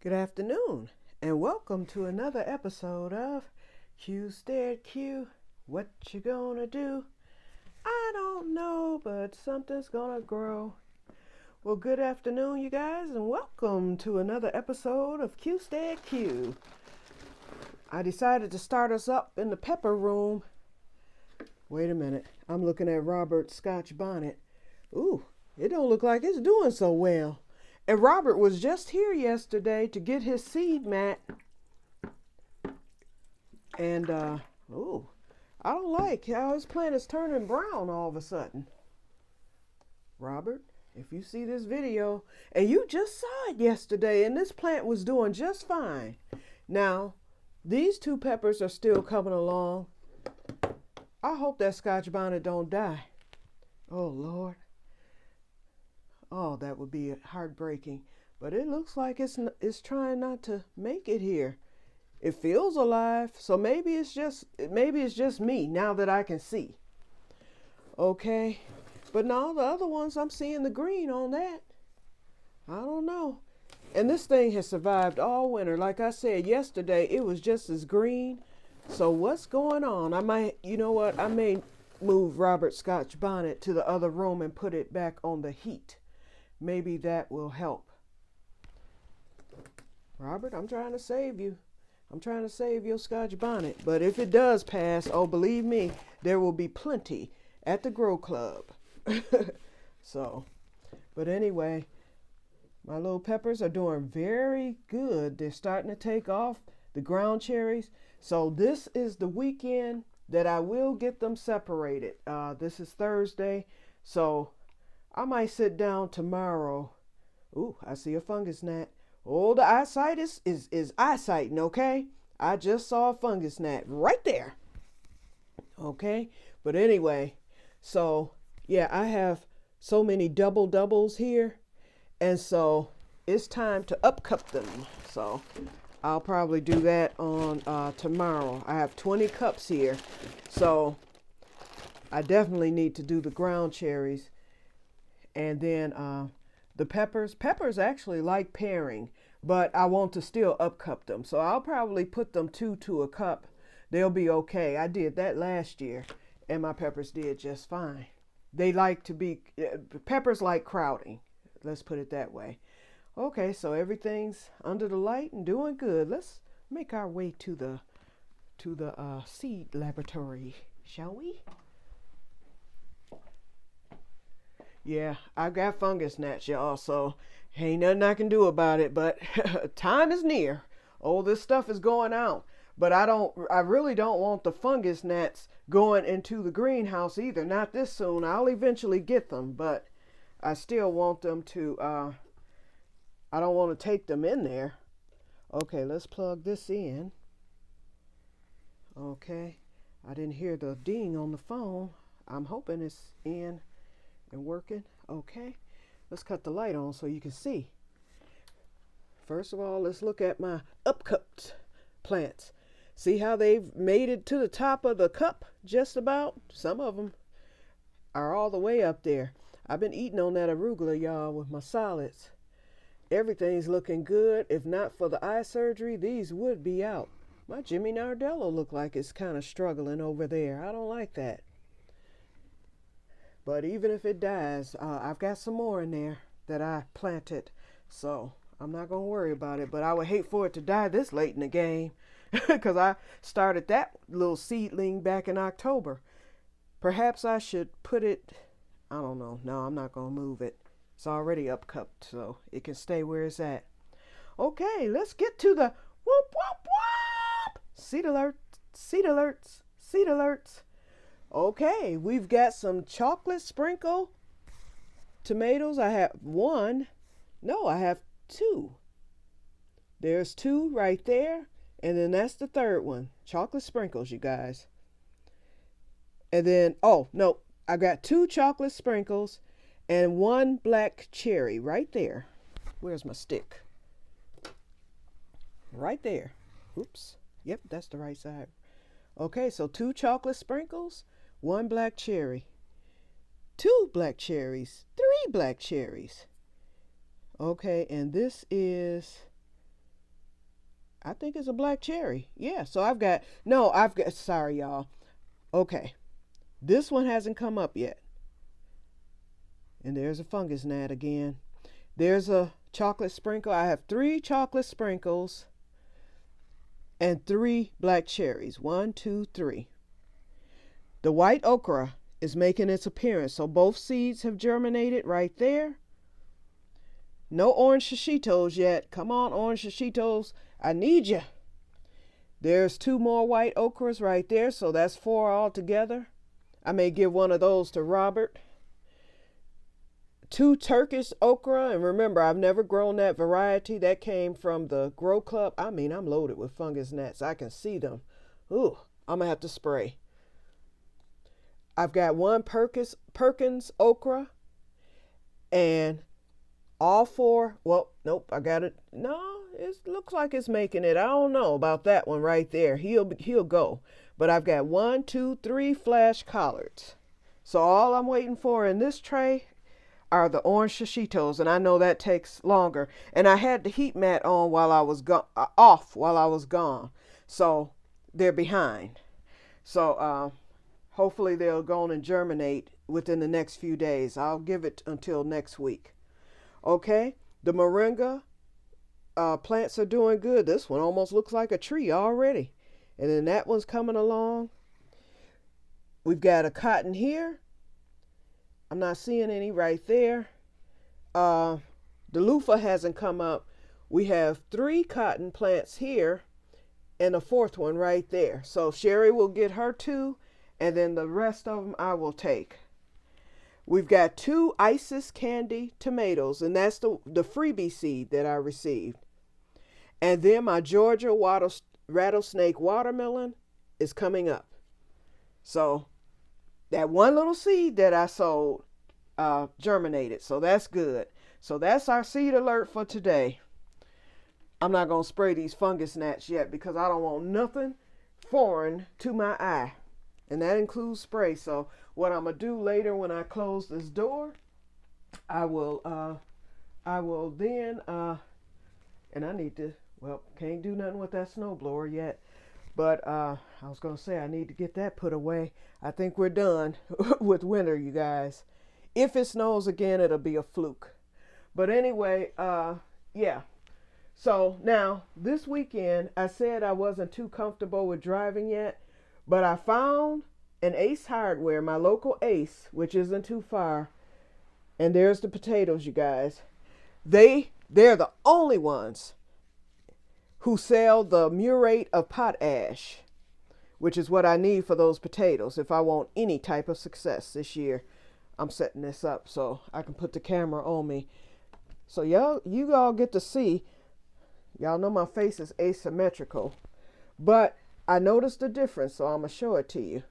Good afternoon, and welcome to another episode of Que-stead-Que. What you gonna do? I don't know, but something's gonna grow. Well, good afternoon, you guys, and welcome to another episode of Que-stead-Que. I decided to start us up in the pepper room. Wait a minute, I'm looking at Robert's Scotch bonnet. Ooh, it don't look like it's doing so well. And Robert was just here yesterday to get his seed mat. And, ooh, I don't like how his plant is turning brown all of a sudden. Robert, if you see this video, and you just saw it yesterday, and this plant was doing just fine. Now, these two peppers are still coming along. I hope that Scotch bonnet don't die. Oh, Lord. Oh, that would be heartbreaking. But it looks like it's trying not to make it here. It feels alive, so maybe it's just me now that I can see. Okay, but now the other ones, I'm seeing the green on that. I don't know. And this thing has survived all winter. Like I said yesterday, it was just as green. So what's going on? You know what? I may move Robert's Scotch bonnet to the other room and put it back on the heat. Maybe that will help. Robert, I'm trying to save you. I'm trying to save your Scotch bonnet. But if it does pass, oh, believe me, there will be plenty at the Grow Club. So, but anyway, my little peppers are doing very good. They're starting to take off, the ground cherries. So this is the weekend that I will get them separated. This is Thursday. So I might sit down tomorrow. Ooh, I see a fungus gnat. Oh, the eyesight is eyesighting, okay? I just saw a fungus gnat right there. Okay? But anyway, so yeah, I have so many doubles here. And so it's time to upcup them. So I'll probably do that on tomorrow. I have 20 cups here. So I definitely need to do the ground cherries. And then the peppers. Peppers actually like pairing, but I want to still upcup them. So I'll probably put them 2 to a cup. They'll be okay. I did that last year, and my peppers did just fine. They like to be, peppers like crowding. Let's put it that way. Okay, so everything's under the light and doing good. Let's make our way to the seed laboratory, shall we? Yeah, I got fungus gnats, y'all, so ain't nothing I can do about it, but time is near. Oh, this stuff is going out. But I really don't want the fungus gnats going into the greenhouse either. Not this soon. I'll eventually get them, but I still want them to, I don't want to take them in there. Okay, let's plug this in. Okay, I didn't hear the ding on the phone. I'm hoping it's in and working. Okay, let's cut the light on so you can see. First of all, let's look at my upcupped plants. See how they've made it to the top of the cup? Just about. Some of them are all the way up there. I've been eating on that arugula, y'all, with my solids. Everything's looking good. If not for the eye surgery, these would be out. My Jimmy Nardello look like it's kind of struggling over there. I don't like that. But even if it dies, I've got some more in there that I planted. So I'm not going to worry about it. But I would hate for it to die this late in the game. Because I started that little seedling back in October. Perhaps I should put it, I don't know. No, I'm not going to move it. It's already upcupped, so it can stay where it's at. Okay, let's get to the whoop, whoop, whoop. Seed alerts, seed alerts, seed alerts. Okay, we've got some chocolate sprinkle tomatoes. I have one. No, I have 2. There's 2 right there. And then that's the third one. Chocolate sprinkles, you guys. And then, oh, no, I got 2 chocolate sprinkles and 1 black cherry right there. Where's my stick? Right there. Oops. Yep, that's the right side. Okay, so 2 chocolate sprinkles, 1 black cherry, 2 black cherries, 3 black cherries. Okay, and this is I think it's a black cherry. Yeah, so sorry, y'all. Okay, this one hasn't come up yet. And there's a fungus gnat again. There's a chocolate sprinkle. I have 3 chocolate sprinkles and 3 black cherries. 1, 2, 3. The white okra is making its appearance. So both seeds have germinated right there. No orange shishitos yet. Come on, orange shishitos. I need you. There's 2 more white okras right there. So that's 4 altogether. I may give one of those to Robert. 2 Turkish okra, and remember, I've never grown that variety. That came from the Grow Club. I mean, I'm loaded with fungus gnats. I can see them. Ooh, I'm gonna have to spray. I've got 1 Perkins okra, and all 4. Well, nope, I got it. No, it looks like it's making it. I don't know about that one right there. He'll go. But I've got 1, 2, 3 flash collards. So all I'm waiting for in this tray are the orange shishitos, and I know that takes longer. And I had the heat mat on while I was gone, so they're behind. So hopefully they'll go on and germinate within the next few days. I'll give it until next week. Okay, the moringa plants are doing good. This one almost looks like a tree already, and then that one's coming along. We've got a cotton here. I'm not seeing any right there. The loofah hasn't come up. We have 3 cotton plants here and a 4th one right there. So Sherry will get her 2, and then the rest of them I will take. We've got 2 Isis candy tomatoes, and that's the freebie seed that I received. And then my Georgia rattlesnake watermelon is coming up. So that one little seed that I sowed germinated. So that's good. So that's our seed alert for today. I'm not going to spray these fungus gnats yet because I don't want nothing foreign to my eye. And that includes spray. So what I'm going to do later when I close this door, I will then, and I need to, well, can't do nothing with that snowblower yet. But I was going to say I need to get that put away. I think we're done with winter, you guys. If it snows again, it'll be a fluke. But anyway, yeah. So now, this weekend, I said I wasn't too comfortable with driving yet. But I found an Ace Hardware, my local Ace, which isn't too far. And there's the potatoes, you guys. They're the only ones who sell the muriate of potash, which is what I need for those potatoes if I want any type of success this year. I'm setting this up so I can put the camera on me. So you all get to see. Y'all know my face is asymmetrical, but I noticed the difference, so I'm going to show it to you.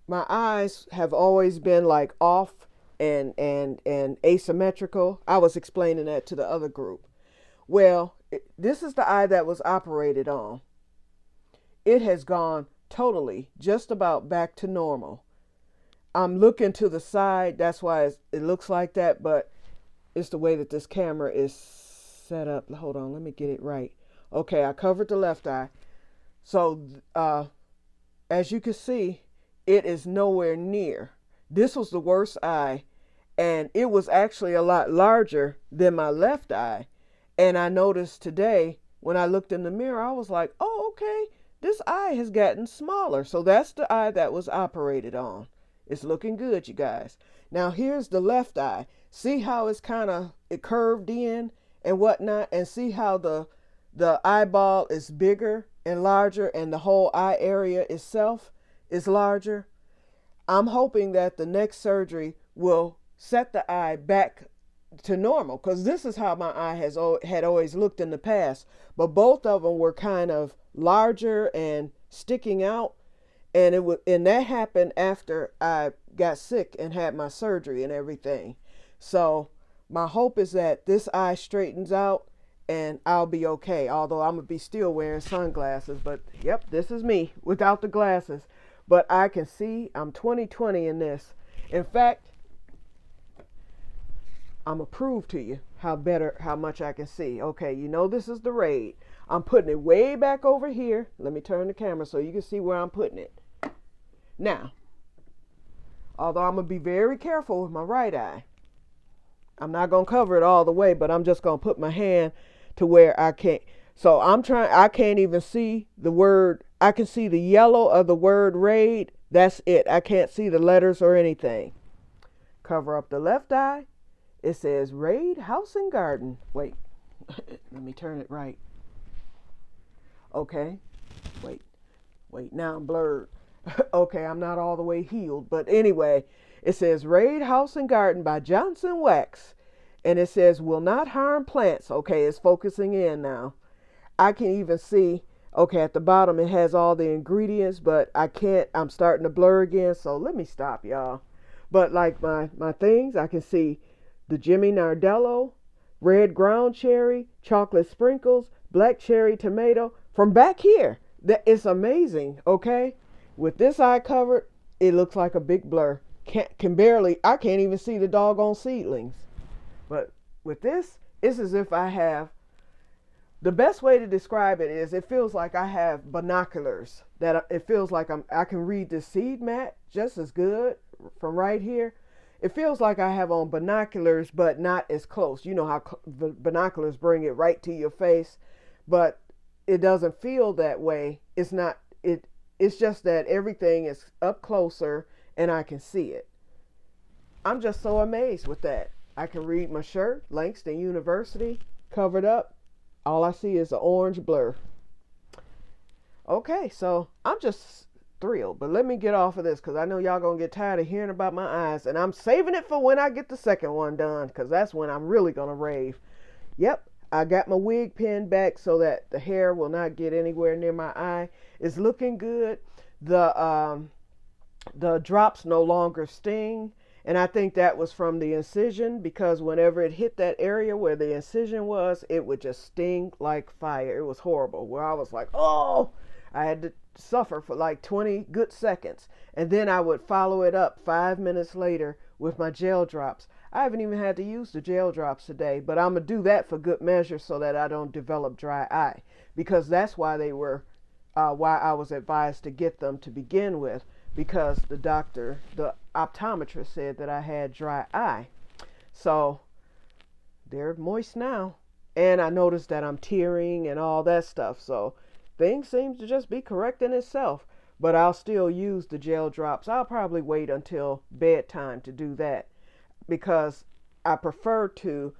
My eyes have always been like off and asymmetrical. I was explaining that to the other group. Well, this is the eye that was operated on. It has gone totally just about back to normal. I'm looking to the side. That's why it looks like that, but it's the way that this camera is set up. Hold on, let me get it right. Okay, I covered the left eye. So as you can see, it is nowhere near. This was the worst eye, and it was actually a lot larger than my left eye. And I noticed today when I looked in the mirror, I was like, oh, okay, this eye has gotten smaller. So that's the eye that was operated on. It's looking good, you guys. Now here's the left eye. See how it's it curved in and whatnot, and see how the eyeball is bigger and larger, and the whole eye area itself is larger. I'm hoping that the next surgery will set the eye back to normal, because this is how my eye had always looked in the past. But both of them were kind of larger and sticking out, and that happened after I got sick and had my surgery and everything. So my hope is that this eye straightens out and I'll be okay, although I'm gonna be still wearing sunglasses. But yep, this is me without the glasses, but I can see. I'm 20/20 in this. In fact, I'm gonna prove to you how much I can see. Okay, you know this is the Raid. I'm putting it way back over here. Let me turn the camera so you can see where I'm putting it. Now, although I'm going to be very careful with my right eye, I'm not going to cover it all the way, but I'm just going to put my hand to where I can't. So I can't even see the word. I can see the yellow of the word Raid. That's it. I can't see the letters or anything. Cover up the left eye. It says Raid House and Garden. Wait, let me turn it right. Okay, wait, now I'm blurred. Okay, I'm not all the way healed, but anyway, it says Raid House and Garden by Johnson Wax, and it says will not harm plants. Okay, it's focusing in now. I can even see, okay, at the bottom it has all the ingredients, but I can't, I'm starting to blur again, so let me stop, y'all. But like my things, I can see the Jimmy Nardello, red ground cherry, chocolate sprinkles, black cherry tomato from back here. That it's amazing, okay? With this eye covered, it looks like a big blur. I can't even see the doggone seedlings. But with this, it's as if I have, the best way to describe it is it feels like I have binoculars. That it feels like I can read the seed mat just as good from right here. It feels like I have on binoculars, but not as close. You know how binoculars bring it right to your face, but it doesn't feel that way. It's not, it's just that everything is up closer and I can see it. I'm just so amazed with that. I can read my shirt, Langston University, covered up. All I see is an orange blur. Okay, so I'm just thrilled, but let me get off of this because I know y'all gonna get tired of hearing about my eyes, and I'm saving it for when I get the second one done because that's when I'm really gonna rave. Yep, I got my wig pinned back so that the hair will not get anywhere near my eye. It's looking good. The drops no longer sting, and I think that was from the incision because whenever it hit that area where the incision was, it would just sting like fire. It was horrible, where I was like, oh, I had to suffer for like 20 good seconds, and then I would follow it up 5 minutes later with my gel drops. I haven't even had to use the gel drops today, but I'm gonna do that for good measure so that I don't develop dry eye, because that's why they were why I was advised to get them to begin with, because the optometrist said that I had dry eye. So they're moist now, and I noticed that I'm tearing and all that stuff, so things seem to just be correcting itself. But I'll still use the gel drops. I'll probably wait until bedtime to do that, because I prefer to,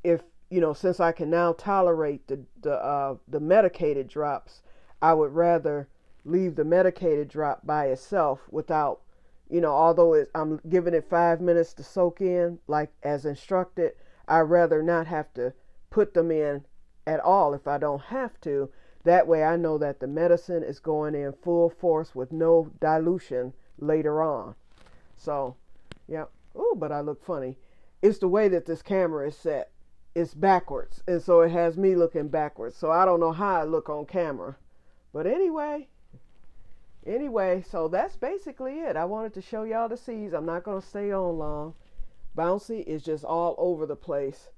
if you know, since I can now tolerate the medicated drops, I would rather leave the medicated drop by itself without, you know, although I'm giving it 5 minutes to soak in like as instructed, I'd rather not have to put them in at all if I don't have to. That way I know that the medicine is going in full force with no dilution later on. So, yeah. Oh, but I look funny. It's the way that this camera is set. It's backwards, and so it has me looking backwards. So I don't know how I look on camera. But anyway, so that's basically it. I wanted to show y'all the seeds. I'm not going to stay on long. Bouncy is just all over the place.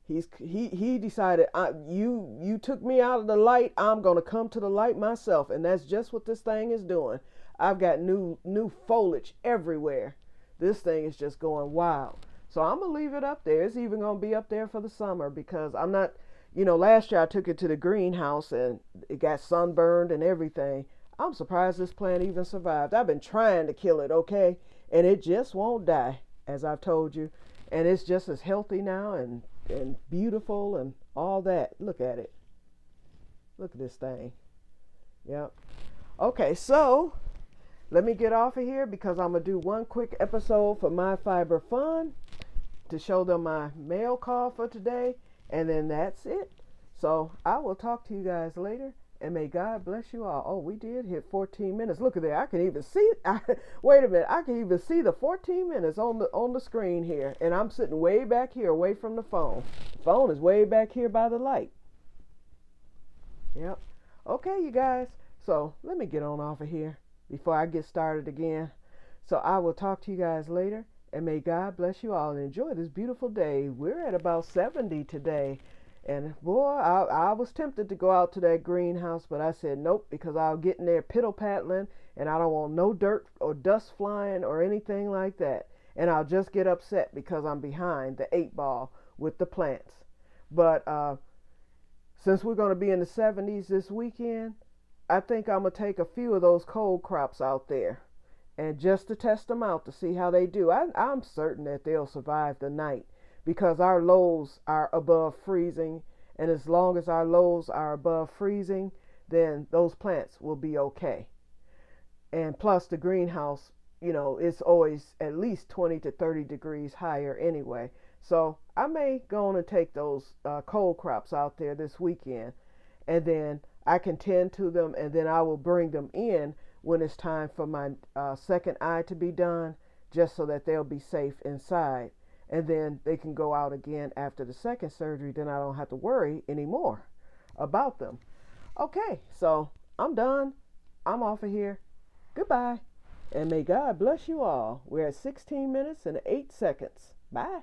He decided, you took me out of the light, I'm going to come to the light myself. And that's just what this thing is doing. I've got new foliage everywhere. This thing is just going wild. So I'm going to leave it up there. It's even going to be up there for the summer, because I'm not, you know, last year I took it to the greenhouse and it got sunburned and everything. I'm surprised this plant even survived. I've been trying to kill it, okay? And it just won't die, as I've told you. And it's just as healthy now and beautiful and all that. Look at it. Look at this thing. Yep. Okay, so let me get off of here because I'm going to do one quick episode for My Fiber Fun to show them my mail call for today. And then that's it. So I will talk to you guys later. And may God bless you all. Oh, we did hit 14 minutes. Look at that. I can even see. Wait a minute. I can even see the 14 minutes on the screen here. And I'm sitting way back here away from the phone. The phone is way back here by the light. Yep. Okay, you guys. So let me get on off of here before I get started again. So I will talk to you guys later. And may God bless you all and enjoy this beautiful day. We're at about 70 today. And boy, I was tempted to go out to that greenhouse, but I said nope, because I'll get in there piddle paddling and I don't want no dirt or dust flying or anything like that. And I'll just get upset because I'm behind the 8 ball with the plants. But since we're going to be in the 70s this weekend, I think I'm going to take a few of those cold crops out there and just to test them out to see how they do. I'm certain that they'll survive the night because our lows are above freezing. And as long as our lows are above freezing, then those plants will be okay. And plus the greenhouse, it's always at least 20 to 30 degrees higher anyway. So I may go on and take those cold crops out there this weekend, and then I can tend to them, and then I will bring them in when it's time for my second eye to be done, just so that they'll be safe inside. And then they can go out again after the second surgery. Then I don't have to worry anymore about them. Okay, so I'm done. I'm off of here. Goodbye. And may God bless you all. We're at 16 minutes and 8 seconds. Bye.